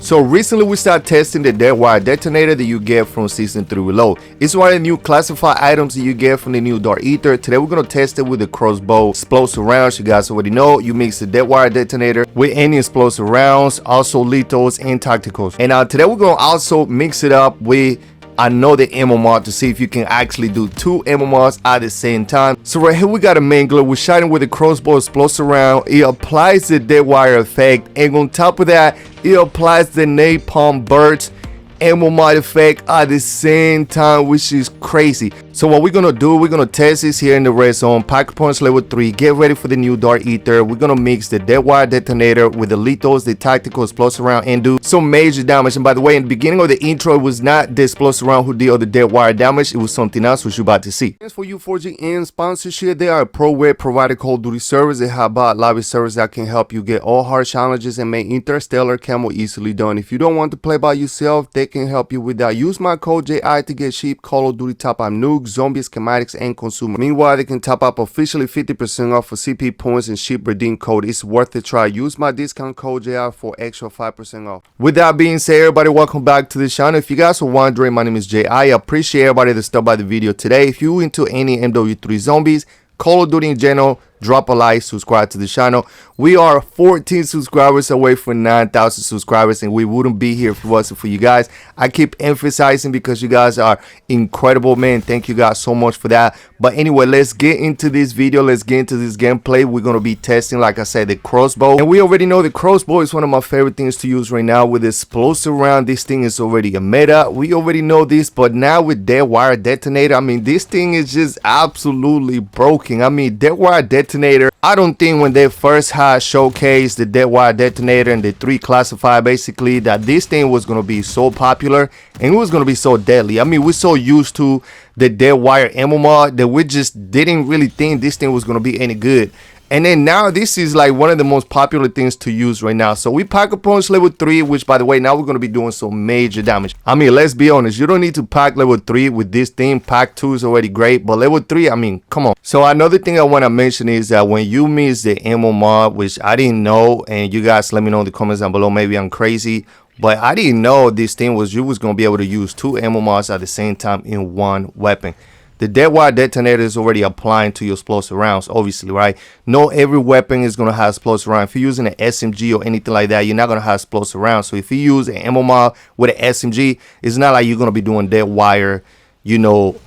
So recently we started testing the dead wire detonator that you get from Season 3 Reload. It's one of the new classified items that you get from the new Dark Aether. Today we're going to test it with the Crossbow explosive rounds. You guys already know, you mix the dead wire detonator with any explosive rounds, also lethals and tacticals. And today we're going to also mix it up with another ammo mod to see if you can actually do two ammo mods at the same time. So right here we got a mangler. We're shooting with the Crossbow explosive round. It applies the dead wire effect, and on top of that it applies the napalm burst ammo mod effect at the same time, which is crazy. So what we're gonna do, we're gonna test this here in the red zone. Pack punch level 3. Get ready for the new Dark Aether. We're gonna mix the dead wire detonator with the lethals, the tactical explosive round, and do some major damage. And by the way, in the beginning of the intro, it was not the explosive round who did all the dead wire damage. It was something else, which you're about to see. Thanks for U4GN sponsorship. They are a pro web provider Call of Duty service. They have bot lobby service that can help you get all hard challenges and make interstellar camo easily done. If you don't want to play by yourself, they can help you with that. Use my code J.I to get cheap Call of Duty top up nukes, zombies, schematics, and consumer. Meanwhile, they can top up officially 50% off for CP points and ship redeem code. It's worth a try. Use my discount code J.I for extra 5% off. With that being said, everybody, welcome back to the channel. If you guys are wondering, my name is J.I. I appreciate everybody that stopped by the video today. If you're into any MW3 zombies, Call of Duty in general, drop a like, subscribe to the channel. We are 14 subscribers away from 9,000 subscribers, and we wouldn't be here if it wasn't for you guys. I keep emphasizing because you guys are incredible, man. Thank you guys so much for that. But anyway, let's get into this video. Let's get into this gameplay. We're going to be testing, like I said, the Crossbow. And we already know the Crossbow is one of my favorite things to use right now with explosive round. This thing is already a meta. We already know this, but now with dead wire detonator, I mean, this thing is just absolutely broken. I mean, dead wire detonator, I don't think when they first had showcased the dead wire detonator and the 3 classified, basically, that this thing was going to be so popular and it was going to be so deadly. I mean, we're so used to the dead wire ammo mod that we just didn't really think this thing was going to be any good. And then now this is like one of the most popular things to use right now. So we pack a punch level 3, which by the way, now we're going to be doing some major damage. I mean, let's be honest, you don't need to pack level 3 with this thing. Pack 2 is already great, but level 3, I mean, come on. So another thing I want to mention is that when you miss the ammo mod, which I didn't know, and you guys let me know in the comments down below, maybe I'm crazy, but I didn't know this thing was you was going to be able to use 2 ammo mods at the same time in one weapon. The dead wire detonator is already applying to your explosive rounds, obviously, right? Not every weapon is going to have explosive rounds. If you're using an SMG or anything like that, you're not going to have explosive rounds. So if you use an ammo mod with an SMG, it's not like you're going to be doing dead wire, you know,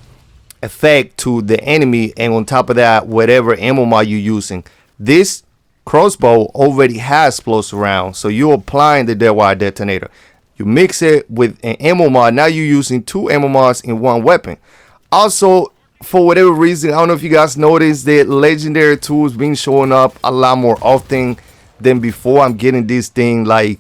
effect to the enemy. And on top of that, whatever ammo mod you're using, this Crossbow already has explosive rounds. So you're applying the dead wire detonator. You mix it with an ammo mod. Now you're using 2 ammo mods in one weapon. Also, for whatever reason, I don't know if you guys noticed that legendary tools been showing up a lot more often than before. I'm getting this thing like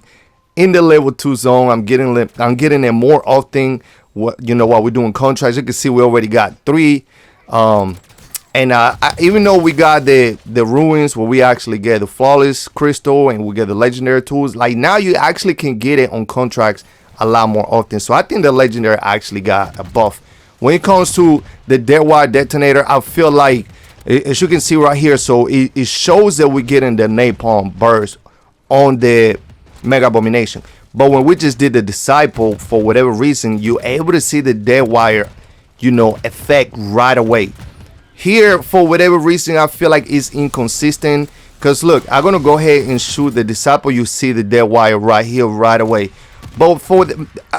in the level 2 zone. I'm getting it more often. You know, while we're doing contracts, you can see we already got 3. Even though we got the ruins where we actually get the flawless crystal and we get the legendary tools, like now you actually can get it on contracts a lot more often. So I think the legendary actually got a buff. When it comes to the dead wire detonator, I feel like, as you can see right here, so it shows that we're getting the napalm burst on the Mega Abomination. But when we just did the Disciple, for whatever reason, you're able to see the dead wire, you know, effect right away. Here, for whatever reason, I feel like it's inconsistent. Because look, I'm going to go ahead and shoot the Disciple. You see the dead wire right here, right away. But for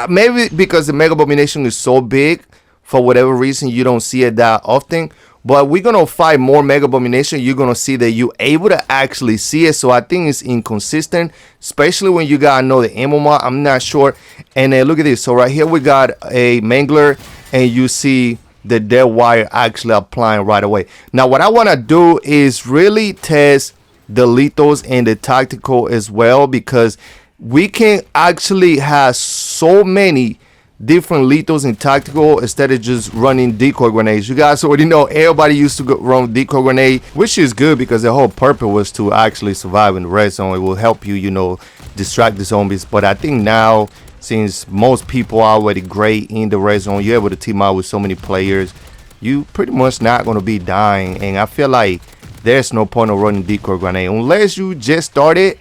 maybe because the Mega Abomination is so big, for whatever reason, you don't see it that often. But we're going to fight more Mega Abomination. You're going to see that you're able to actually see it. So I think it's inconsistent, especially when you got another ammo mod. I'm not sure. And look at this. So right here, we got a mangler, and you see the dead wire actually applying right away. Now, what I want to do is really test the lethals and the tactical as well, because we can actually have so many different lethals and tactical instead of just running decoy grenades. You guys already know everybody used to run decoy grenade, which is good because the whole purpose was to actually survive in the red zone. It will help you, you know, distract the zombies. But I think now, since most people are already great in the red zone, you're able to team out with so many players, you pretty much not going to be dying. And I feel like there's no point of running decoy grenade unless you just started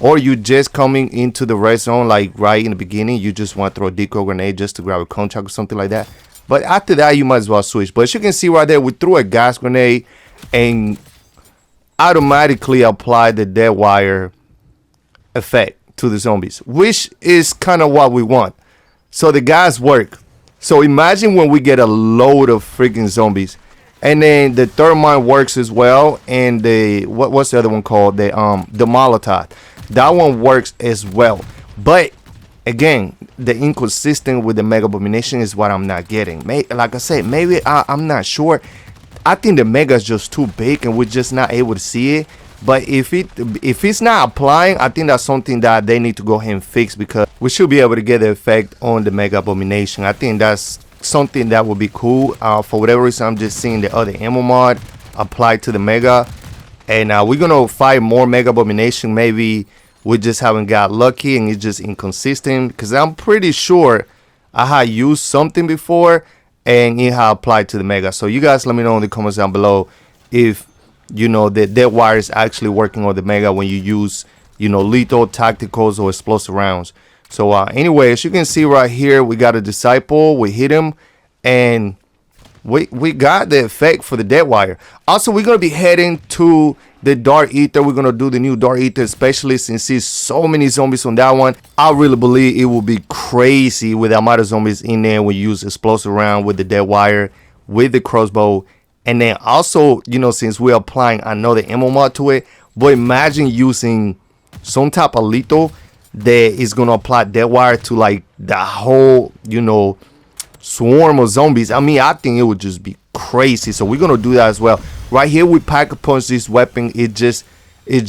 or you just coming into the red zone, like right in the beginning, you just want to throw a decoy grenade just to grab a contract or something like that. But after that, you might as well switch. But as you can see right there, we threw a gas grenade and automatically applied the dead wire effect to the zombies, which is kind of what we want. So the gas work. So imagine when we get a load of freaking zombies, and then the thermite works as well, and the what's the other one called, the Molotov, that one works as well. But again, the inconsistent with the mega abomination is what I'm not getting. Like I said, maybe I'm not sure. I think the mega is just too big and we're just not able to see it. But if it's not applying, I think that's something that they need to go ahead and fix, because we should be able to get the effect on the mega abomination. I think that's something that would be cool. For whatever reason, I'm just seeing the other ammo mod applied to the mega, and we're gonna fight more mega abomination. Maybe we just haven't got lucky and it's just inconsistent, because I'm pretty sure I had used something before and it had applied to the mega. So you guys let me know in the comments down below if you know that dead wire is actually working on the mega when you use, you know, lethal, tacticals, or explosive rounds. So anyway, as you can see right here, we got a disciple, we hit him, and we got the effect for the dead wire. Also, we're gonna be heading to the dark ether. We're gonna do the new dark ether, especially since there's so many zombies on that one. I really believe it will be crazy with the amount of zombies in there when you use explosive round with the dead wire, with the crossbow. And then also, you know, since we're applying another ammo mod to it, but imagine using some type of lethal that is gonna apply dead wire to like the whole, you know, swarm of zombies. I mean, I think it would just be crazy. So we're gonna do that as well. Right here, we pack a punch this weapon. It's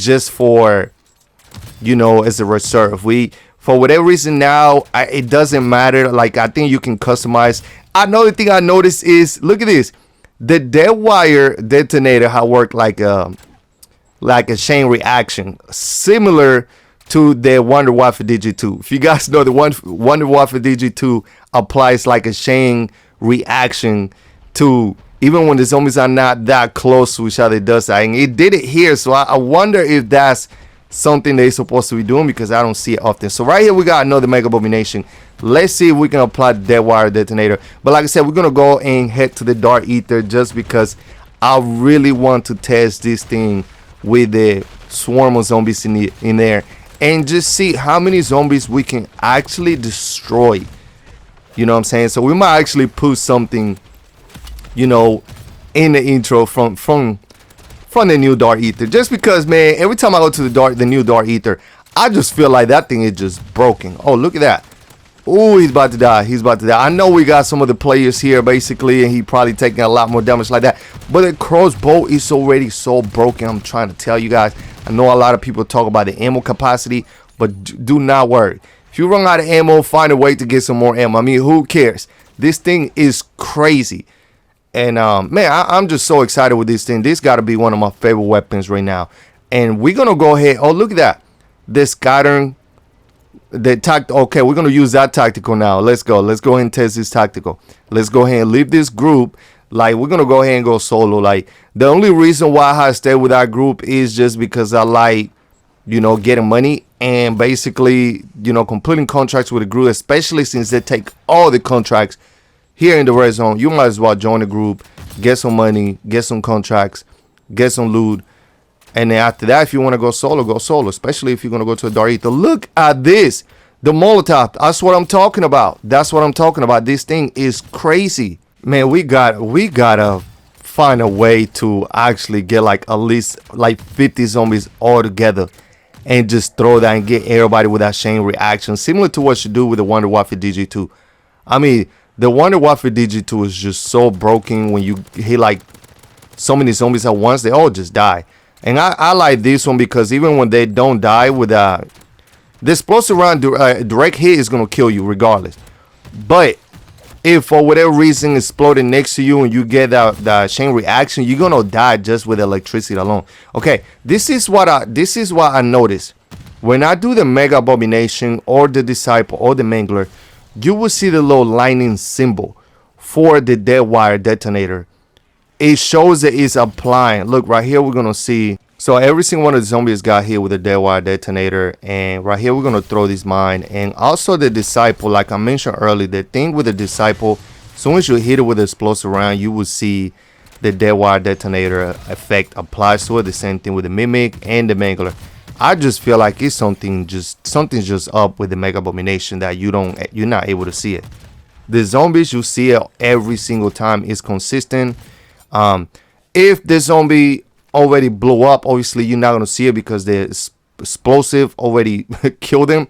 just for, you know, as a reserve. We, for whatever reason now, it doesn't matter. Like, I think you can customize. Another thing I noticed is, look at this. The dead wire detonator how work like a chain reaction, similar to the Wonder Waffle DG2. If you guys know, the Wonder Waffle DG2 applies like a chain reaction to, even when the zombies are not that close to each other, it does that. And it did it here, so I wonder if that's something they're supposed to be doing, because I don't see it often. So right here we got another mega abomination. Let's see if we can apply the dead wire detonator. But like I said, we're gonna go and head to the dark ether, just because I really want to test this thing with the swarm of zombies in there, and just see how many zombies we can actually destroy. You know what I'm saying? So we might actually put something, you know, in the intro from the new dark ether, just because, man, every time I go to the new dark ether, I just feel like that thing is just broken. Oh, look at that. Oh, he's about to die. He's about to die. I know we got some of the players here basically, and he probably taking a lot more damage like that, but the crossbow is already so broken. I'm trying to tell you guys. I know a lot of people talk about the ammo capacity, but do not worry. If you run out of ammo, find a way to get some more ammo. I mean, who cares? This thing is crazy. And man, I'm just so excited with this thing. This got to be one of my favorite weapons right now. And we're gonna go ahead. Oh, look at that. This scattering, okay, we're gonna use that tactical now. Let's go ahead and test this tactical. Let's go ahead and leave this group. Like, we're gonna go ahead and go solo. Like, the only reason why I stay with that group is just because I like, you know, getting money and basically, you know, completing contracts with the group, especially since they take all the contracts here in the red zone. You might as well join the group, get some money, get some contracts, get some loot. And then after that, if you want to go solo, especially if you're going to go to a dark ether. Look at this. The Molotov. That's what I'm talking about. That's what I'm talking about. This thing is crazy. Man, we gotta find a way to actually get like at least like 50 zombies all together and just throw that and get everybody with that chain reaction, similar to what you do with the Wonder Waffle DG2. I mean, the Wonder Waffle DG2 is just so broken. When you hit like so many zombies at once, they all just die. And I like this one because even when they don't die with the explosive round, direct hit is gonna kill you regardless. But if for whatever reason exploding next to you and you get the chain reaction, you're gonna die just with electricity alone. Okay, this is what I noticed when I do the Mega Abomination or the Disciple or the Mangler. You will see the little lightning symbol for the dead wire detonator. It shows that it's applying. Look right here, we're gonna see. So every single one of the zombies got hit with a dead wire detonator, and right here we're gonna throw this mine. And also the disciple, like I mentioned earlier, the thing with the disciple, as soon as you hit it with the explosive round, you will see the dead wire detonator effect applies to it. The same thing with the mimic and the mangler. I just feel like it's something's just up with the mega abomination that you're not able to see it. The zombies, you see it every single time. It's consistent. If the zombie already blew up, obviously you're not gonna see it because the explosive already killed him.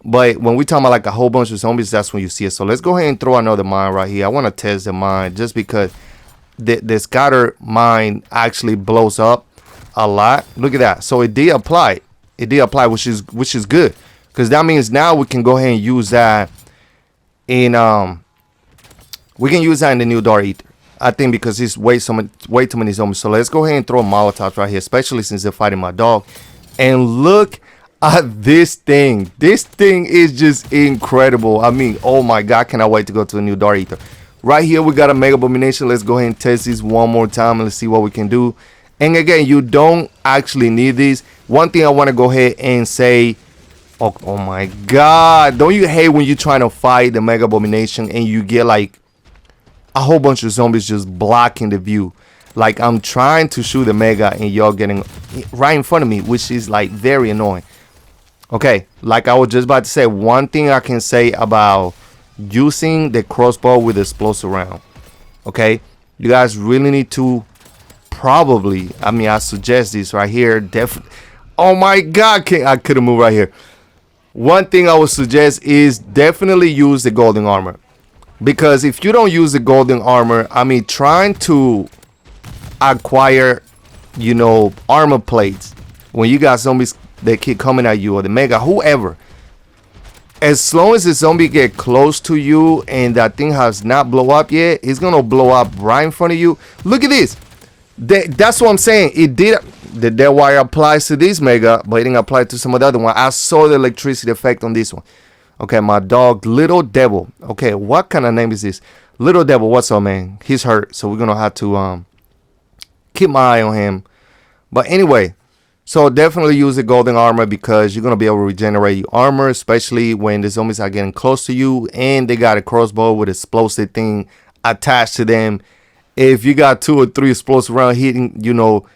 But when we talk about like a whole bunch of zombies, that's when you see it. So let's go ahead and throw another mine right here. I want to test the mine just because the scatter mine actually blows up a lot. Look at that. So it did apply, which is good, because that means now we can go ahead and use that in the new Dark Aether. I think because it's way too many zombies. So let's go ahead and throw Molotovs right here, especially since they're fighting my dog. And look at this thing. This thing is just incredible. I mean, oh my god, cannot wait to go to the new Dark Aether. Right here we got a mega abomination. Let's go ahead and test this one more time and let's see what we can do. And again, you don't actually need these. One thing I want to go ahead and say, oh my god, don't you hate when you're trying to fight the mega abomination and you get like a whole bunch of zombies just blocking the view? Like I'm trying to shoot the mega and y'all getting right in front of me, which is like very annoying. Okay, like I was just about to say, one thing I can say about using the crossbow with the explosive round, okay, you guys really need to probably, I mean, I suggest this right here, definitely. Oh my god, I couldn't move right here. One thing I would suggest is definitely use the golden armor, because if you don't use the golden armor, I mean, trying to acquire, you know, armor plates when you got zombies that keep coming at you, or the mega, whoever, as long as the zombie get close to you and that thing has not blow up yet, it's gonna blow up right in front of you. Look at this. That's what I'm saying. It did. The dead wire applies to this mega, but it didn't apply to some of the other one. I saw the electricity effect on this one. Okay, my dog, Little Devil. Okay, what kind of name is this? Little Devil, what's up, man? He's hurt, so we're gonna have to keep my eye on him. But anyway, so definitely use the golden armor, because you're gonna be able to regenerate your armor, especially when the zombies are getting close to you and they got a crossbow with explosive thing attached to them. If you got 2 or 3 explosive round hitting, you know,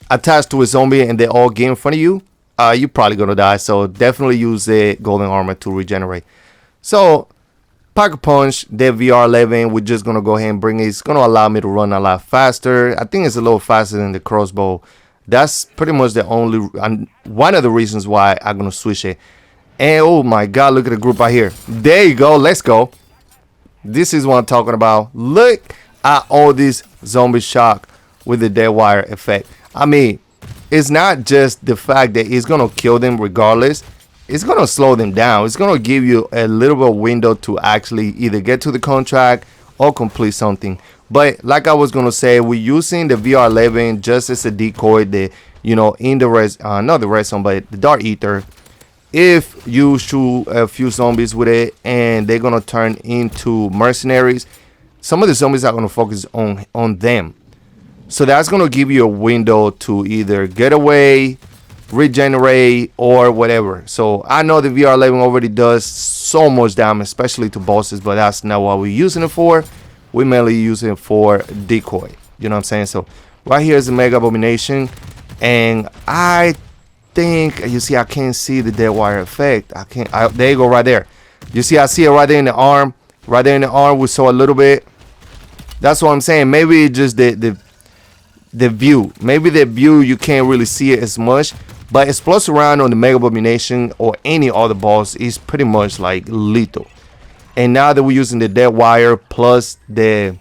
attached to a zombie and they all get in front of you, you're probably gonna die. So definitely use the golden armor to regenerate. So Pocket Punch, the VR11, we're just gonna go ahead and bring it. It's gonna allow me to run a lot faster. I think it's a little faster than the crossbow. That's pretty much the only one of the reasons why I'm gonna switch it. And oh my god, look at the group right here. There you go. Let's go. This is what I'm talking about. Look at all this zombie shock with the dead wire effect. I mean, it's not just the fact that it's gonna kill them regardless. It's gonna slow them down. It's gonna give you a little bit of window to actually either get to the contract or complete something. But like I was gonna say, we're using the VR11 just as a decoy. The, you know, in the not the redstone, but the Dark Aether. If you shoot a few zombies with it and they're gonna turn into mercenaries, some of the zombies are gonna focus on them. So that's gonna give you a window to either get away, regenerate, or whatever. So I know the VR11 already does so much damage, especially to bosses, but that's not what we're using it for. We mainly use it for decoy. You know what I'm saying? So right here is the mega abomination, and I think you see I can't see the dead wire effect. I can't. There you go, right there. You see, I see it right there in the arm. Right there in the arm, we saw a little bit. That's what I'm saying. Maybe it's just the view. Maybe the view you can't really see it as much. But explosive round on the mega abomination or any other boss is pretty much like lethal. And now that we're using the dead wire plus the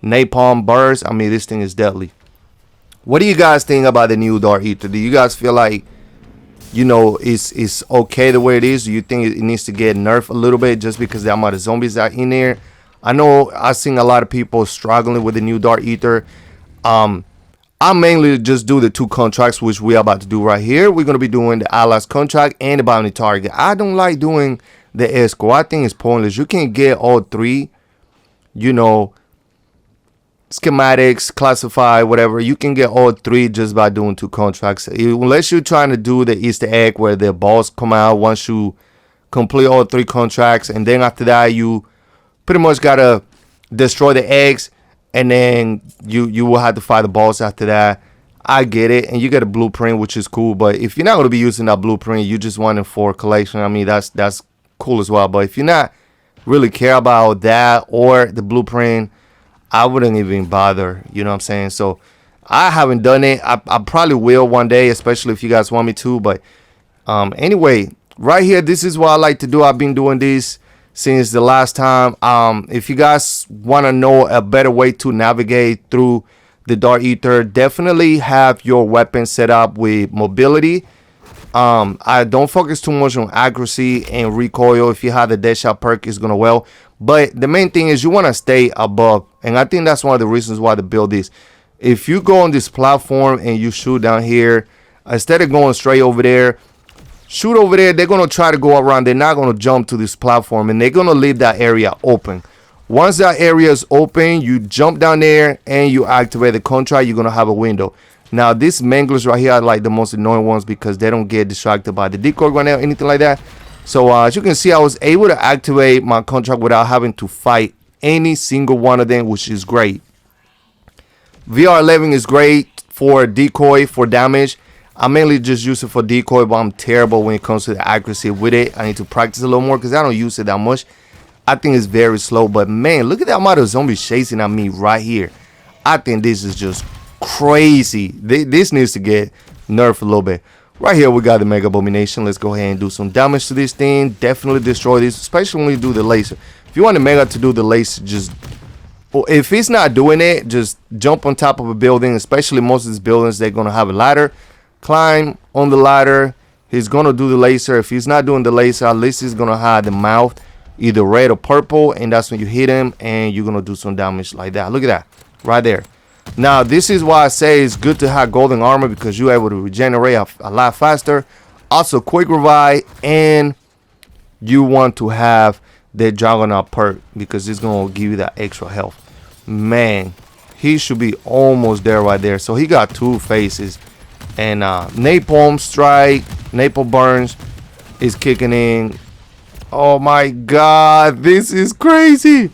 napalm burst, I mean, this thing is deadly. What do you guys think about the new Dark Aether? Do you guys feel like, you know, it's okay the way it is? Do you think it needs to get nerfed a little bit just because the amount of zombies are in there? I know I've seen a lot of people struggling with the new Dark Aether. I mainly just do the 2 contracts, which we are about to do right here. We're going to be doing the Allies contract and the bounty target. I don't like doing the escort. I think it's pointless. You can get all 3, you know, schematics, classify, whatever. You can get all three just by doing 2 contracts. Unless you're trying to do the Easter egg where the balls come out once you complete all 3 contracts, and then after that you pretty much gotta destroy the eggs, and then you will have to fight the balls after that. I get it, and you get a blueprint, which is cool. But if you're not gonna be using that blueprint, you just want it for collection, I mean, that's cool as well. But if you're not really care about that or the blueprint, I wouldn't even bother, you know what I'm saying? So I haven't done it. I probably will one day, especially if you guys want me to. But anyway, right here, this is what I like to do. I've been doing this since the last time. If you guys want to know a better way to navigate through the Dark Aether, definitely have your weapon set up with mobility. I don't focus too much on accuracy and recoil. If you have the dead shot perk, it's gonna well. But the main thing is you want to stay above, and I think that's one of the reasons why the build is. If you go on this platform and you shoot down here, instead of going straight over there, shoot over there. They're gonna try to go around. They're not gonna jump to this platform, and they're gonna leave that area open. Once that area is open, you jump down there and you activate the contract. You're gonna have a window. Now these manglers right here are like the most annoying ones because they don't get distracted by the decoy right now, anything like that. So as you can see, I was able to activate my contract without having to fight any single one of them, which is great. VR11 is great for decoy, for damage. I mainly just use it for decoy, but I'm terrible when it comes to the accuracy with it. I need to practice a little more because I don't use it that much. I think it's very slow, but man, look at that amount of zombies chasing at me right here. I think this is just crazy. This needs to get nerfed a little bit. Right here we got the Mega Abomination. Let's go ahead and do some damage to this thing. Definitely destroy this, especially when you do the laser. If you want the Mega to do the laser, just, if it's not doing it, just jump on top of a building. Especially most of these buildings, they're gonna have a ladder. Climb on the ladder. He's gonna do the laser. If he's not doing the laser, at least he's gonna have the mouth either red or purple, and that's when you hit him and you're gonna do some damage like that. Look at that right there. Now this is why I say it's good to have golden armor, because you're able to regenerate a lot faster. Also quick revive, and you want to have the Juggernaut perk because it's gonna give you that extra health. Man, he should be almost there right there. So he got 2 faces, and napalm strike, napalm burns is kicking in. Oh my god, this is crazy.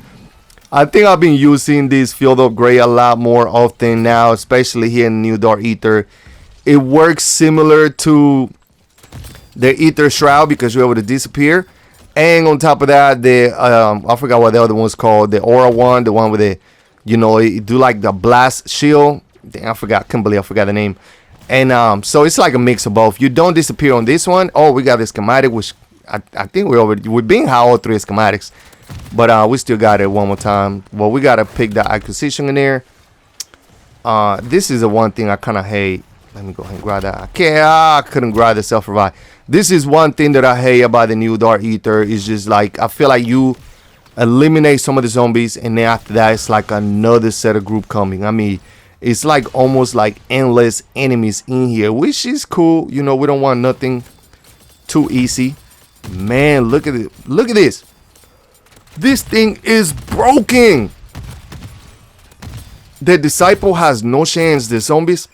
I think I've been using this field upgrade a lot more often now, especially here in New Dark Aether. It works similar to the Aether Shroud because you're able to disappear. And on top of that, the I forgot what the other one's called, the Aura one, the one with the, you know, it do like the blast shield. Damn, I forgot, can't believe I forgot the name. And so it's like a mix of both. You don't disappear on this one. Oh, we got the schematic, which I think we're being how all 3 schematics. But we still got it one more time. Well, we gotta pick the acquisition in there. This is the one thing I kind of hate. Let me go ahead and grab that. I couldn't grab the self revive. This is one thing that I hate about the new Dark Aether. Is just like, I feel like you eliminate some of the zombies, and then after that it's like another set of group coming. I mean, it's like almost like endless enemies in here, which is cool. You know, we don't want nothing too easy. Man, look at it. Look at this. This thing is broken. The Disciple has no chance. The zombies,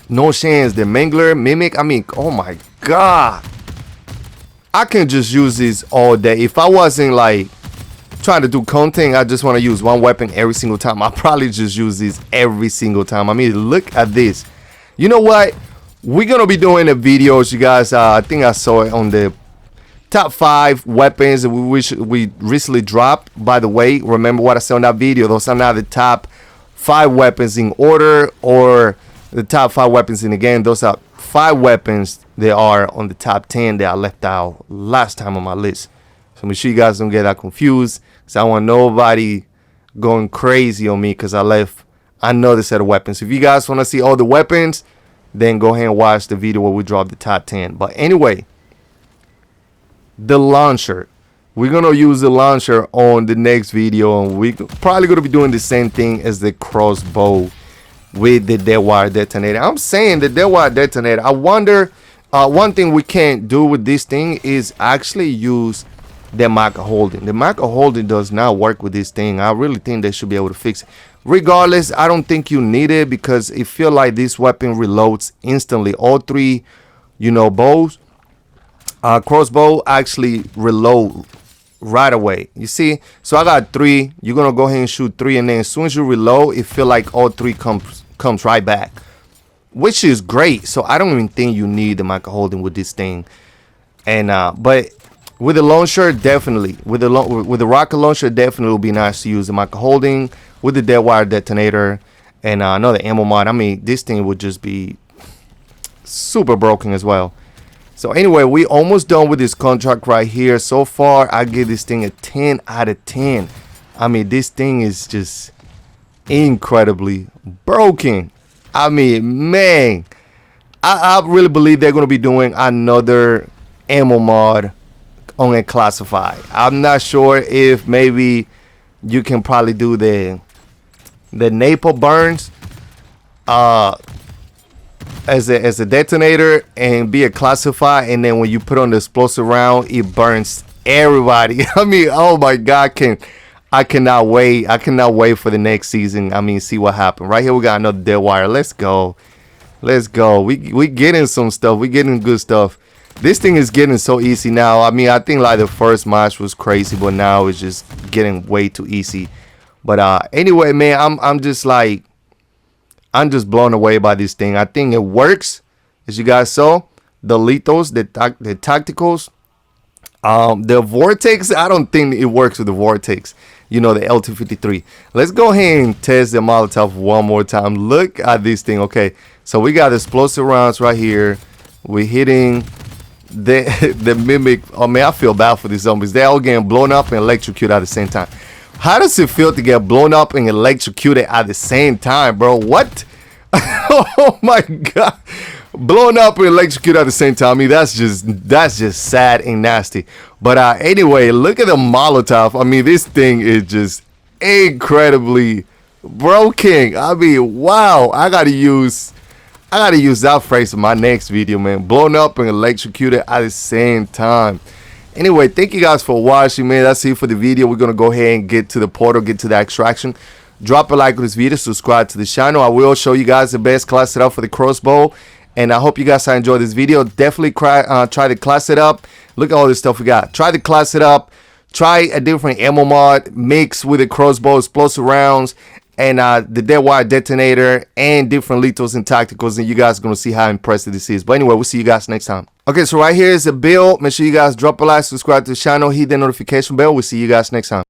no chance. The Mangler, Mimic, I mean, oh my god. I can just use this all day. If I wasn't like trying to do content, I just want to use one weapon every single time, I'll probably just use this every single time. I mean, look at this. You know what? We're going to be doing the videos, you guys. I think I saw it on the top 5 weapons that we recently dropped. By the way, remember what I said on that video. Those are not the top 5 weapons in order or the top 5 weapons in the game. Those are 5 weapons that are on the top 10 that I left out last time on my list. So make sure you guys don't get that confused, because I don't want nobody going crazy on me because I left another set of weapons. If you guys want to see all the weapons, then go ahead and watch the video where we drop the top 10. But anyway, the launcher, we're gonna use the launcher on the next video, and we're probably gonna be doing the same thing as the crossbow with the dead wire detonator. I'm saying the dead wire detonator, I wonder, one thing we can't do with this thing is actually use the Maca holding. The Maca holding does not work with this thing. I really think they should be able to fix it. Regardless, I don't think you need it because it feel like this weapon reloads instantly. All three, you know, bows, crossbow actually reload right away. You see, so I got 3. You're gonna go ahead and shoot 3, and then as soon as you reload, it feel like all 3 comes right back, which is great. So I don't even think you need the micro holding with this thing. And but with the launcher, definitely with the rocket launcher, definitely will be nice to use the micro holding with the dead wire detonator and another ammo mod. I mean, this thing would just be super broken as well. So anyway, we almost done with this contract right here. So far, I give this thing a 10 out of 10. I mean, this thing is just incredibly broken. I mean, man, I really believe they're going to be doing another ammo mod on a classified. I'm not sure if maybe you can probably do the napalm burns as a detonator and be a classified, and then when you put on the explosive round, it burns everybody. I mean, oh my god, I cannot wait. I cannot wait for the next season. I mean, see what happens. Right here we got another dead wire. Let's go. Let's go. We getting some stuff. We getting good stuff. This thing is getting so easy now. I mean, I think like the first match was crazy, but now it's just getting way too easy. But anyway, man, I'm just blown away by this thing. I think it works, as you guys saw. The lethals, the tacticals, the vortex. I don't think it works with the vortex. You know, the LT53. Let's go ahead and test the Molotov one more time. Look at this thing. Okay, so we got explosive rounds right here. We're hitting the mimic. Oh man, I feel bad for these zombies. They're all getting blown up and electrocuted at the same time. How does it feel to get blown up and electrocuted at the same time, bro? What? Oh my god, blown up and electrocuted at the same time. I mean, that's just sad and nasty. But anyway, look at the Molotov. I mean, this thing is just incredibly broken. I mean, wow. I gotta use that phrase in my next video, man. Blown up and electrocuted at the same time. Anyway, thank you guys for watching, man. That's it for the video. We're gonna go ahead and get to the portal, get to the extraction. Drop a like on this video, subscribe to the channel. I will show you guys the best class setup for the crossbow, and I hope you guys enjoyed this video. Definitely try to class it up. Look at all this stuff we got. Try to class it up. Try a different ammo mod mix with the crossbow, explosive rounds, and the dead wire detonator, and different lethals and tacticals, and you guys are going to see how impressive this is. But anyway, we'll see you guys next time. Okay, so right here is the build. Make sure you guys drop a like, subscribe to the channel, hit the notification bell. We'll see you guys next time.